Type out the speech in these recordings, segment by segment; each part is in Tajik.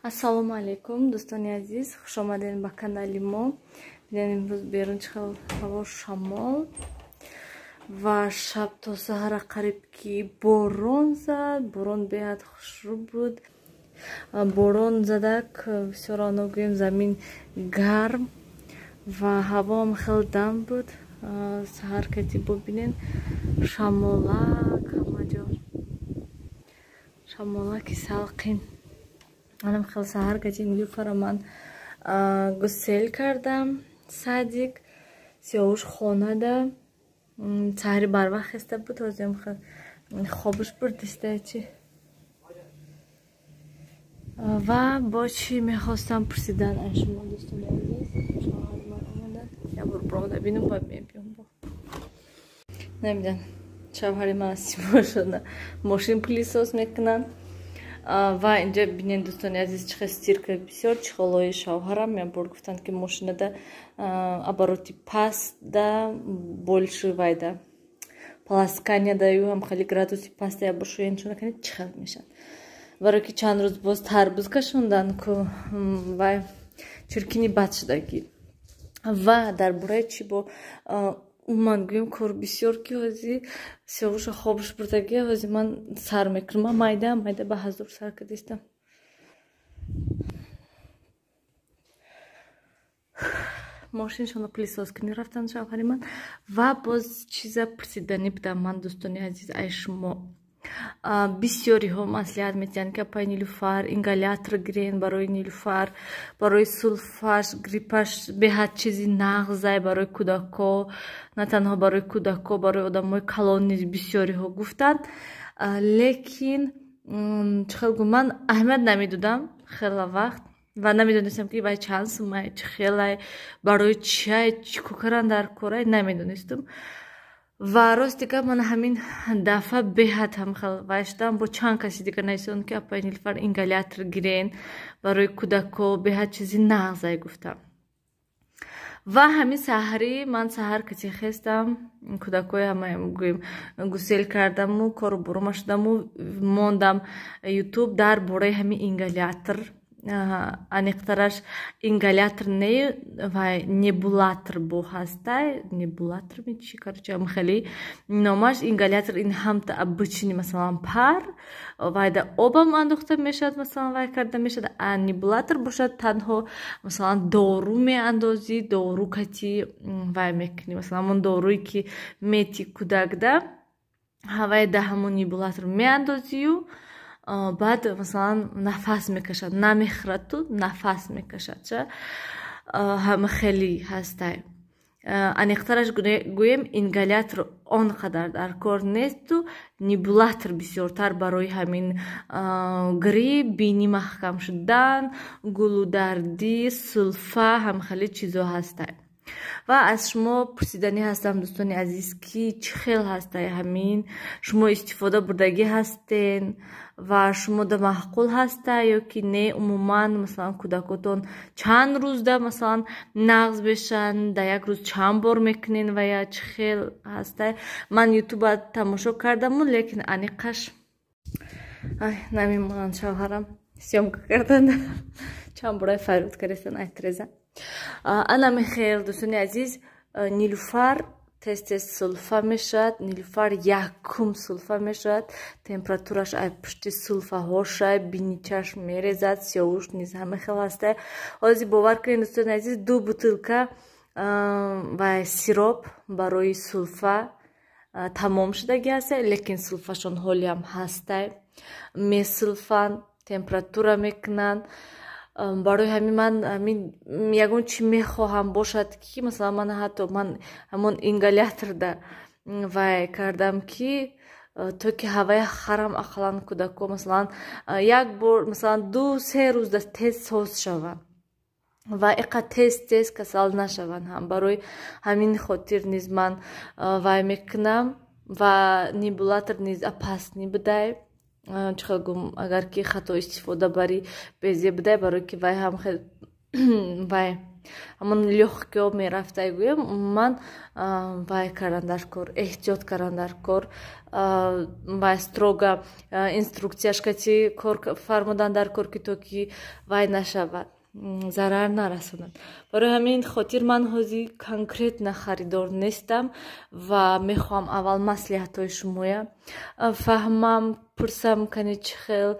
Ассалому алейкум, дӯстони азиз, хуш омадед ба канали мо. Бинед имрӯз берун чӣ хел ҳаво шамол ва шаб то саҳара қариб ки борон зад. Борон беҳад хушрӯ буд. Борон задак бисёр онҳо гӯем замин гарм ва ҳаво ҳам хеле дам буд. Саҳар кати бубинен шамолак ҳама ҷо, шамолаки салқин. Манам хеле саҳар кати Нилуфара ман гусел кардам. Садик сиёвуш хонада саҳари барвақт хеста буд. ҳозирам хеле хобуш бурдистачи. Ва бо чӣ мехостам пурсидан аз шумо дӯстони азиз. Шоҳари ман омадад. Я бор бромада бинум ба мебиём бо. Намедонам шавҳари ман симо шуда мошин пилисос мекунанд. Ва инҷа бинед дӯстони азиз чӣ хел стирка бисёр чихолои шавҳарам мебурд. Гуфтанд ки мошинада обороти пастда больше вайда полосканияда ю ҳам хеле градуси паста я бошоен шуна канед чӣ хел мешад. Барои ки чанд рӯз боз тарбуз кашондан ку вай чиркини бад шудаги. Ва дар бораи чӣ бо ман гӯем кор бисёр ки ҳозир сиёвуша хобуш бурдаги ҳозир ман сар мекунам. Майда ба ҳазур сар кардистам. Мошиншоно пилисос кунӣ рафтанд шавҳари ман. Ва боз чиза пурсиданӣ будам ман дӯстони азиз ай шумо. Бисёриҳо маслиҳат медиҳанд ки апай Нилуфар ингалятор гирен барои Нилуфар, барои сулфаш, гриппаш беҳад чизи нағзай барои кӯдако, на танҳо барои кӯдако, барои одамои калон низ бисёриҳо гуфтанд. Лекин чӣ хел гӯ ман аҳамият намедодам хела вақт ва намедонистам ки вай чанд сумай, чӣ хелай, барои чиай, чӣ кукаран дар корай намедонистам. Ва рости гап ман ҳамин дафъа беҳад ҳам хел вай шудам. Бо чанд каси дигар нависонд ки апай Нилуфар ингалятор гирен барои кӯдако беҳад чизи нағзай гуфтам. Ва ҳамин саҳарӣ ман саҳар кати хестам, кӯдакои ҳамаям гӯем гусел кардаму кору бурума шудаму мондам ютуб дар бораи ҳамин ингалятор. Аниқтараш ингалятор не вай небулатор бо ҳастай небулатор мечи короче ам хели номаш ингалятор ин ҳамта обычный масалан пар вайда обам андохта мешавад масалан вай карда мешавад. А небулатор бошад танҳо масалан дору меандозӣ, дору кати вай мекунӣ масалан ҳамон доруе ки мети кӯдакда вайда ҳамон небулатор меандозию баъд масалан нафас мекашад, намехӯрад ту нафас мекашад ҳама хеле ҳастай. Аниқтараш гӯем ингалятор он қадар дар кор несту небулатор бисёртар барои ҳамин грип, бини маҳкам шудан, гулудардӣ, сулфа ҳам хеле чизо ҳастай. Ва аз шумо пурсиданӣ ҳастам дӯстони азиз ки чӣ хел ҳастай ҳамин шумо истифода бурдагӣ ҳастен ва шумода маъқул ҳастай ё ки не умуман масалан кӯдакотон чанд рӯзда масалан нағз бешанд дар як рӯз чанд бор мекунен ва я чӣ хел ҳастай. Ман ютуба тамошо кардаму лекин аниқаш намемонанд шавҳарам сёмка карданд чанд бора фарёд каристан айтреза. Анами хел дӯстони азиз Нилуфар тез сулфа мешавад. Нилуфар якум сулфа мешавад. Температураш ай пушти сулфаҳошай бини чашм мерезад. сиёвуш низ ҳама хел ҳастай. ҳозир бовар кунед дӯстони азиз 2 бутилка вай сироп барои сулфа тамом шудаги ҳастай. Лекин сулфашон ҳолиам ҳастай. Месулфанд, температура мекунанд. Барои ҳамин ман ҳамин ягон чӣ мехоҳам бошад ки масалан ман ҳатто ман ҳамон ингалятурда вай кардам ки то ки ҳаваи харам ақаллан кӯдако масалан як бор масалан 2-3 рӯзда тез соз шаванд ва иққад тез касал нашаванд. ҳам барои ҳамин хотир низ ман вай мекунам ва небулатор низ апасни будай чӣ хел гум агар ки хато истифода бари безе будай барои ки вай ҳам хел вай ҳамон лёгкиҳо мерафта гӯем умуман вай кардан дар кор эҳтиёт кардан дар кор вай строго инструкцияш кати кор фармудан дар кор ки то ки вай нашавад зарар нарасонад. Барои ҳамин хотир ман ҳозир конкретна харидор нестам ва мехоҳам аввал маслиҳатҳои шумоя фаҳмам, пурсам кани чӣ хел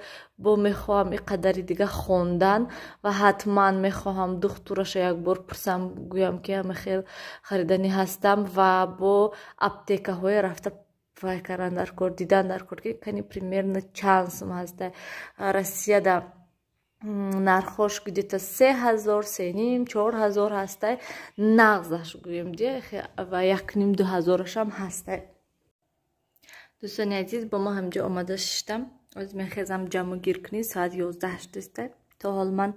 бо мехоҳам иқадари дига хондан ва ҳатман мехоҳам духтураша якбор пурсам гӯям ки ҳама хел хариданӣ ҳастам ва бо аптекаҳое рафта вай кардан дар кор дидан дар кор ки кани примерно чанд сум ҳаста Россияда нархош где-то 3000, 3500, 4000 ҳастай нағзаш гӯем ди ва 1500-2000-ашам ҳастай. Дӯстони азиз, бо ма ҳамҷо омада шиштам. Ҳозир мехезам ҷамъу гир кунӣ, соат 11 шудааст. То ҳол ман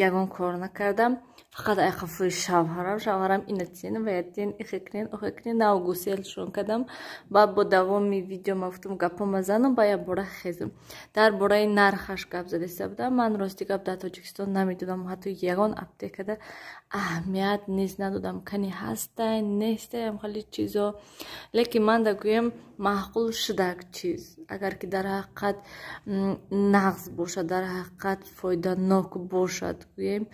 ягон кор накардам. Фақат айқафои шавҳарам инатсен ва ятен ихекнен нав гуселшон кардам. Баъд бо давоми видео ма гуфтам гапо мазанам ба ябора хезам. Дар бораи нархаш гап задаиста будам. Ман рости гап дар Тоҷикистон намедонам, ҳатто ягон аптекада аҳамият низ надодам. Кани ҳастай, нестай ҳам хали чизо. Лекин ман да гӯем маъқул шудак чиз. Агар ки дар ҳақиқат нағз бошад, дар ҳақиқат фоиданок бошад, гӯем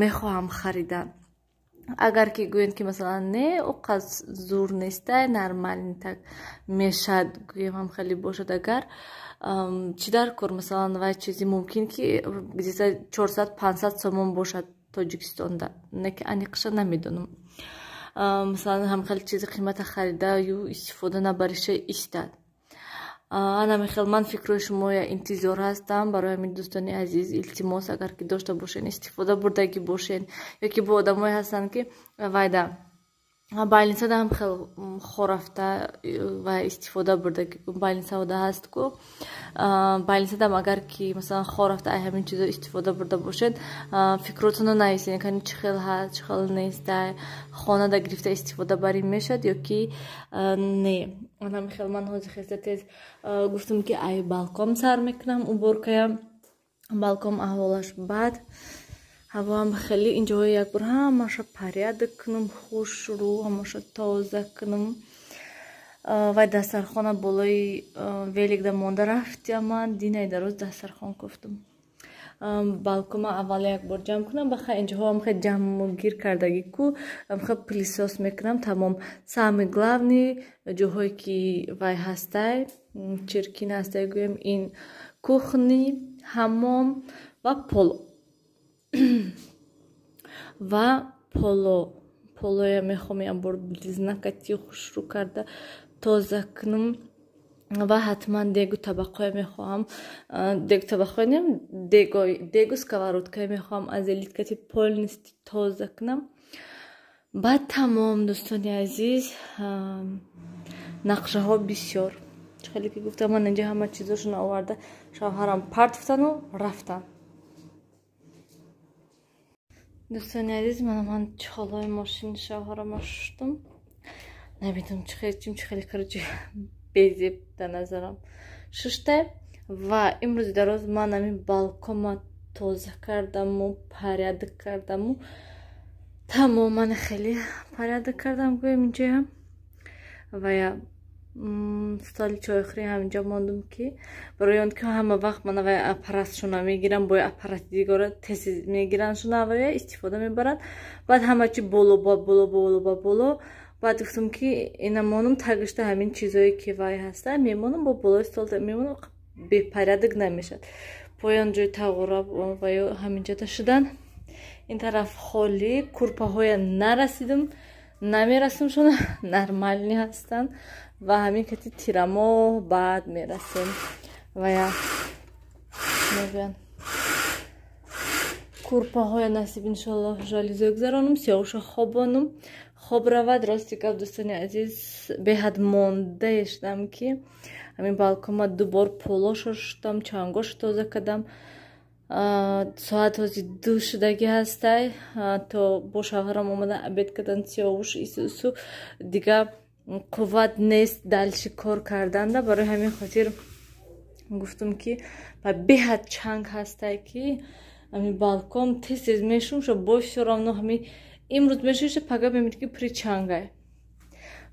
мехоҳам харидан. Агар ки гӯен ки масалан не оқаз зур нестай, нормални так мешад, гӯем ҳам хеле бошад. Агар чӣ дар кор масалан вай чизи мумкин ки где-то 400-500 сомон бошад Тоҷикистонда. Неки аниқаша намедонам. Масалан ҳам хеле чизи қимата харида ё истифода набариша истад. Анамихел ман фикрои шумоя интизор ҳастам. Барои ҳамин дӯстони азиз илтимос, агар ки дошта бошен, истифода бурдагӣ бошен ё ки бо одамое ҳастанд ки вайда байлинсада ҳам хел хорафта ва истифода бурдагӣ байлинсада ҳаст ку байлинсадам агар ки масалан хорафта ай ҳамин чизо истифода бурда бошед, фикротуно нависен кани чӣ хел ҳаст, чӣ хел нестай, хонада гирифта истифода барӣ мешад ё ки не. Анамихел ман ҳозир хеста тез гуфтам ки ай балкон сар мекунам уборкаям. Балкон аҳволаш бад, ҳавоам хеле инҷоҳо якбор ҳамаша порядок кунам, хушрӯ ҳамаша тоза кунам. Вай дастархона болои великда монда рафтам ман динаи дароз дастархон кофтам. Балкома аввал якбор ҷамъ кунам, бахай инҷоҳо ҳамхел ҷамъгир кардагӣ ку ҳамхел пилисос мекунам тамом. Самый главный ҷоҳое ки вай ҳастай, чиркин ҳастай гӯем ин кухни, ҳаммом ва поло. Ва полоя мехоҳам якбор близнакати хушрӯ карда тоза кунам. Ва ҳатман дегу табақҳоя мехоҳам, дегу табақҳоя нем, дегу сковородкая мехоҳам аз элиткати полнисти тоза кунам. Баъд тамом дӯстони азиз, нақшаҳо бисёр. Хеле ки гуфтам ман инҷа ҳама чизошон оварда шавҳарам партофтану рафтан. Дӯстони азиз, ман чолҳои мошини шавҳарам шуштам. Намедонам чӣ хеле короче безеб дар назарам шуштай. Ва имрӯзи дароз ман ҳамин балконма тоза кардаму порядок кардаму тамоман хеле порядок кардам гӯем инҷоям. Ва соли чойохӯрӣ ҳаминҷа мондум ки барои он ки ҳама вақт мана вай аппаратшона мегирам, бо аппарати дигора тез мегираншона ва истифода мебаранд. Баъд ҳама чи боло. Баъд гуфтам ки инамонам тагишта ҳамин чизое ки вай ҳаста мемонам бо болои стол мемонам, бепорядок намешад. Поён ҷои тағора ва ё ҳаминҷада шудан. Ин тараф холӣ, курпаҳоя намерасимшона нормални ҳастанд ва ҳамин кати тирамо баъд мерасем. Ва я мегӯянд курпаҳоя насиб иншаллоҳ жализое гузаронам, сиёҳуша хобонам. Хоб равад. Рости гап дӯстони азиз, беҳад мондаe шудам ки ҳамин балконма дубор полошо шуштам, чангошо тоза кардам. Соат ҳозир 2 шудагӣ ҳастай. То бо шавҳарам омада обед кардан, сиёҳуш ису дига қувват нест дальше кор карданда. Барои ҳамин хотир гуфтам ки ба беҳад чанг ҳастай ки ами балкон тез мешум, что бо все равно ами имрӯз мешуша пага бемид ки причангай.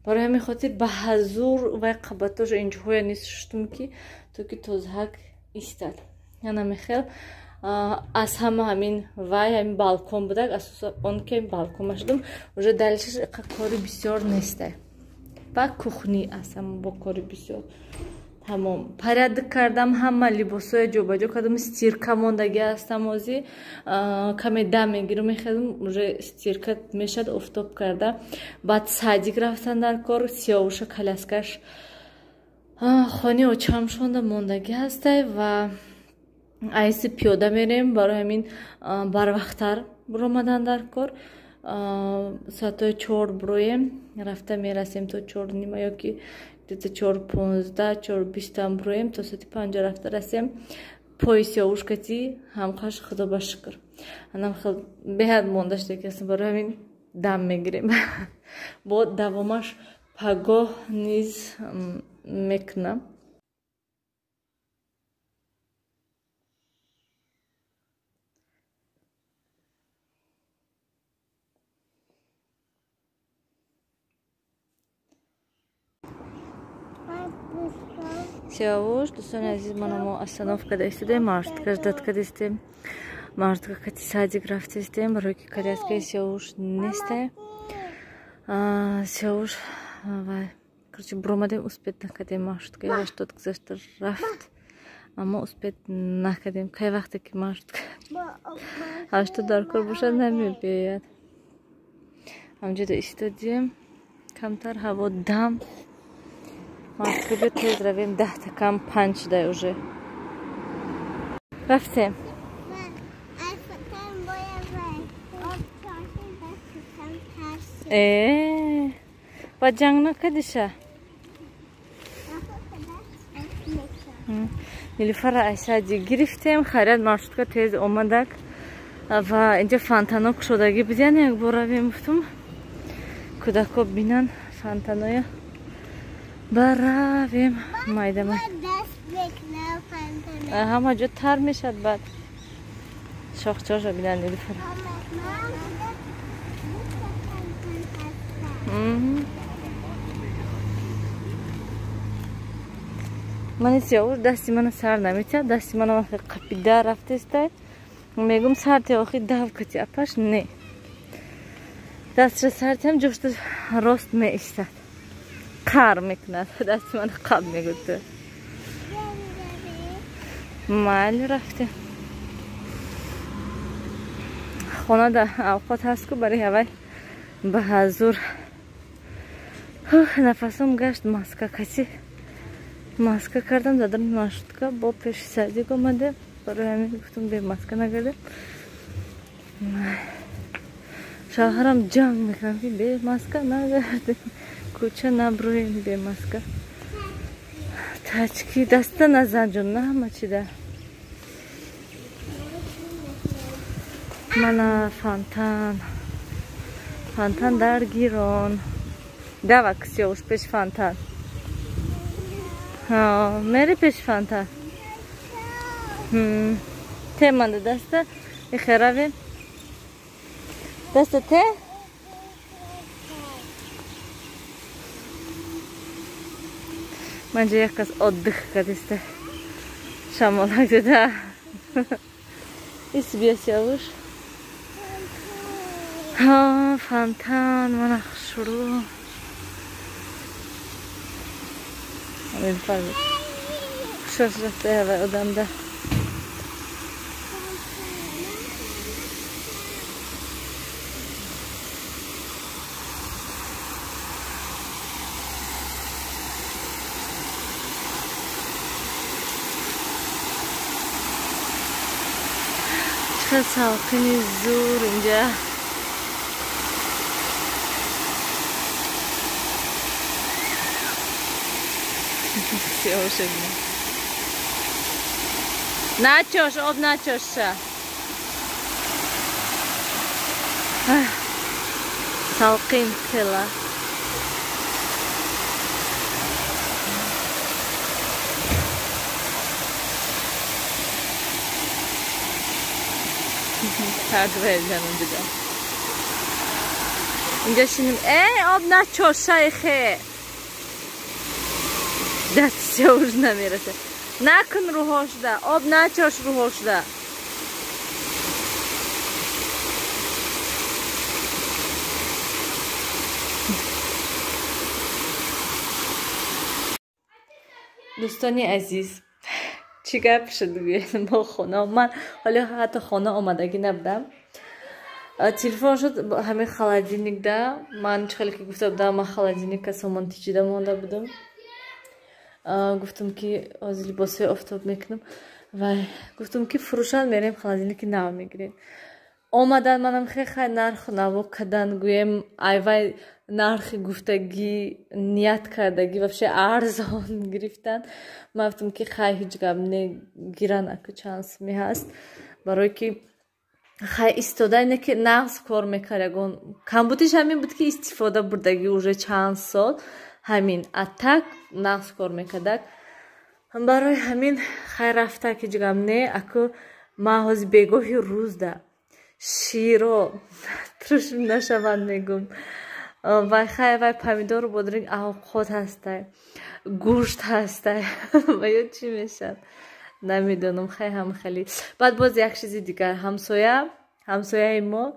Барои ҳамин хотир ба ҳазур вай қабатоша инҷоҳоя низ шуштум ки то ки тозҳак истад. Яна мехел аз ҳама ҳамин вай ҳамин балкон будак асоса он ки ҳамин балкон шудум уже далилшаш кори бисёр нестай. Ба кухни аст ҳама бо кори бисёр тамом порядок кардам, ҳама либосоя ҷобаҷо кардам, стирка мондаги аст тамози каме дам мегиру мехелам уже стирка мешад офтоб карда. Баъд садик рафтан дар кор, Сиёвуша коляскаш хони очам шонда мондаги ҳастай ва айси пиёда мерем. Барои ҳамин барвақттар буромадан дар кор. Соатои 4 буроем рафта мерасем то 4:30 ёки где-то 4:15 4:20 буроем то соати 5 рафта расем. Пои Сиёвушкати ҳамқаш худо ба шукр анам хел беҳад монда шуда ки аслан барои ҳамин дам мегирем. Бо давомаш пагоҳ низ мекунам. Сиёвуш, дӯстони азиз, мана мо остановкада истодем, маршрутка ждат кардистем. Маршрутка кати садик рафтистем, барои ки коляскаи Сиёвуш нестай. Сиёвуш вай короче буромадем, успет накардем, маршрутка 80 гузашта рафт, аммо успет накардем. Кай вақте ки маршрутка 80 дар кор бошад намебиёяд. ҳамҷода истодем, камтар ҳаво дам. Маршрутка биёд тез равем, 10 кам 5 шудай уже. Рафтем. Ба ҷанг накадиша. Нилуфара айсаҷи гирифтем, харяд маршрутка тез омадак ва инҷа фонтано кушодагӣ бидиян як бор равем гуфтум кӯдако бинан фонтаноя баравем майдама ҳама ҷо тар мешад баъд шохчаша бидан Нилуфара. Мани Сиёвуш дасти мана сар наметиҳад, дасти мана вақте қапида рафтестай мегум сарти охи давкати апаш не дастша сартиам ҷошта рост меистад қар мекунад, дасти мана қаб мегӯфта. Майли рафтем. Хонада авқот ҳастку барои ҳавай ба ҳазур нафасом гашт. Маска кати маска кардам, задам маршрутка бо пеши садик омаде, барои ҳамин гуфтум бе маска нагардем. шавҳарам ҷанг мекунам ки бе маска нагардем, кӯча наброем бе маска. Тачки даста назан ҷон на ҳама чида. Мана фонтан дар гирон. Давак Сиёвуш пеш фонтан. Мери пеш фонтан. Те манда даста ихеравем. Даста те? Манҷа як кас отдых кардиста. Шамолак зада. Ис бия Сиёвуш. Фонтан мана хушрӯ. Хушаш рафта ҳавай одамда. چقدر salqini zo'r inja. Nachosh, ob nachoshcha. Salqin xela. Hadi canım دیگه. اینجا شینیم آب نچور شایخه دستش اوج نمیرسه نکن رو هاشده آب نچوش رو هاشده دوستانی عزیز چی گپ شد ما خونه من حالا حتی خونه آمدگی نبودم تلفن شد همه خالدینیک ده من خیلی که گفتم ده من خالدینیک که سامان تیجیده مانده بودم گفتم که از لباسای آفتاب میکنم و گفتم که فروشان میریم خالدینیک نو میگیریم آمدن منم خیلی نرخ نو کردن گویم ایوای نرخ گفتگی نیت کردگی وفشه ارزان گرفتن من گفتم که خیلی هیچ گم نگیرن اکو چانس می هست برای که خیلی ایستاده اینه که نقص کار میکردن کمبودش همین بود که استفاده بردگی уже چند سال همین اتک نقص کار میکردن برای همین خیلی رفته که جگم نه اکو محاز بگاهی روز ده شیرو ترشم نشوند میگم و خیلی و پمیدور بودرینگ اوقات هسته گوشت هسته و یا چی میشن نمیدونم خیلی بعد باز یک چیزی دیگر همسایه ما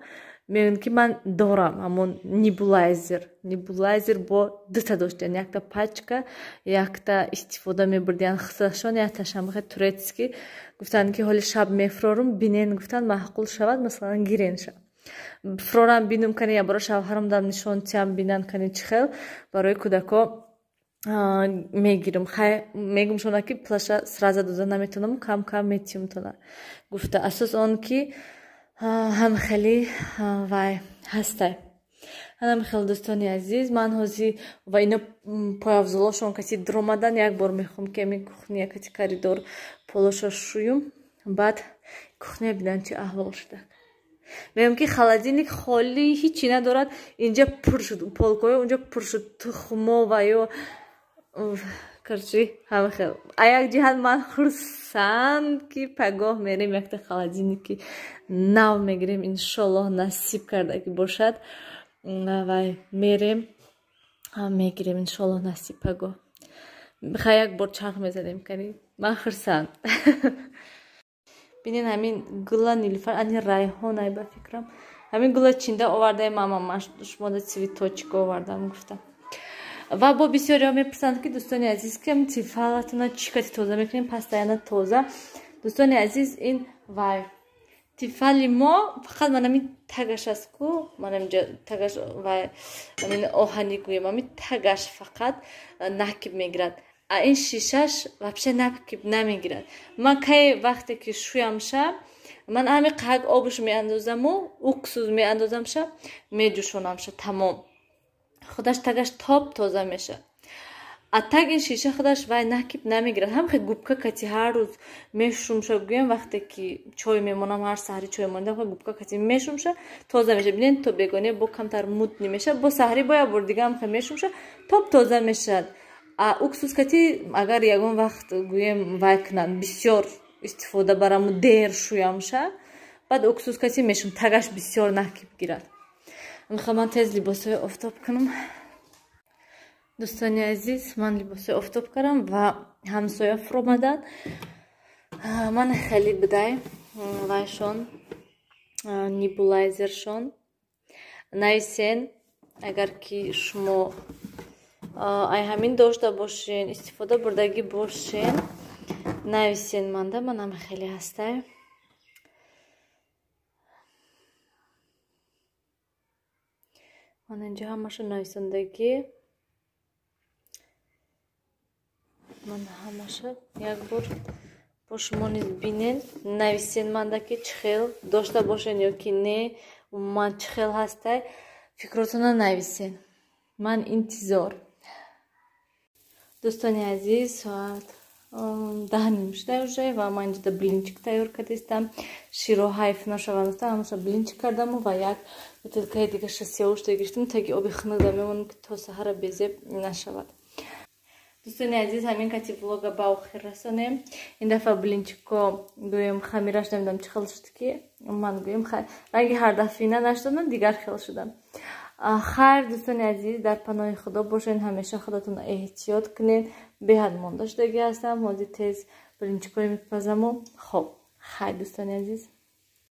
میگن که من دارم همون نیبولایزر با دوتا داشتن یک تا پاچکا یک تا استفاده میبردین خساشان یک تا شمخه تورецکی گفتن که حالی شب میفرارم بینین گفتن محقول شود مثلا گیرین شد فرارم بینم کنی یا برای شوهرم دم نشون تیم بینن کنی چخل برای کودکا میگیرم میگم شونا که پلاشا سرازه دوزه نمیتونم کم میتیم تونه گفته اساس آن که هم خیلی وای هسته هم خیلی دوستانی عزیز من هزی و اینا پایافزولاشون کسی درآمدن یک بار میخوام که می کخنی کسی کاریدور پولاشو شویم بعد کخنی بیدن چه احوال شده میگم که خالدینیک خالی هیچی ندارد اینجا پر شد پولکوی اونجا پر شد تخمو و یا کرچی همه خیلی ایک جهت من خرسند که پگاه میریم یک تا خالدینیکی نو میگیریم انشالله نصیب کرده که باشد و میریم میگیریم انشالله نصیب پگاه بخواه یک بار چرخ میزنیم کنی من خرسند بینین همین گلا نیلوفر این ریحان ای با فکرم همین گلا چینده آورده مامان شما ده цветочек آوردم گفتم و با بسیاری ها میپرسند که دوستانی عزیز که تیفالتون چیکار توزه میکنیم پستایانه توزه دوستانی عزیز این وای تیفالی ما فقط من همین تگش است کو من اینجا تگش و همین آهنی گویم همین تگش فقط نکب میگیرد این شیشش وابشه نکب نمیگیرد من که وقتی که شویم شم من همین قهق آبش میاندازم و اکسوز میاندازم شم میجوشونم شم تمام خودش تگش تاب تازه میشه اتگ این شیشه خودش وای نکیب نمیگیرد هم خیلی گوبکا کتی هر روز میشوم شد گویم وقتی که چای میمونم هر سحری چای موندم خیلی گوبکا کتی میشوم شد تازه میشه ببینید تو بگونه با کمتر مود نمیشه با سحری باید بر دیگه هم خیلی میشوم شد تاب تازه میشه اکسوس کتی اگر یگون وقت گویم وای کنن بسیار استفاده برام دیر شویم شد بعد اکسوس کتی میشوم تگش بسیار نکیب گیرد میخوام من تیز لباسای آفتاب کنم دوستانی عزیز من لباسای آفتاب کردم و همسایه فرامدن من خیلی بدای وایشون نیبولایزرشون نایسین اگر که شما ای همین داشته باشین استفاده بردگی باشین نایسین منده منم خیلی هسته من اینجا همشون نویسندگی من همشه یک بار با شما نیز بینین نویسین منده که چخیل داشته باشین یا که نه من چخیل هسته فکراتونه نویسین من انتظار دوستانی عزیز ساعت 10 شده و من اینجا بلینچک تیار کردم شیرو حیف نشوند همش بلینچک کردم و یک بطلکه دیگه سیاوش گرفتم تا که آب خنک میمونه که تا سحر بزه نشود دوستان عزیز همین کتی vlog ба охир расонем. Ин дафъа блинчико гӯем хамираш намедонам чӣ хел шуд ки ман гӯем ранги ҳардафина наштудам, дигар хел шудам. Хайр دوستان عزیز در پناه خدا باشین، همیشه خودتون احتیاط کنین. بهاد مانداشتگی هستم، مازی تیز برنچکوی میپزم و خب خیر دوستان عزیز.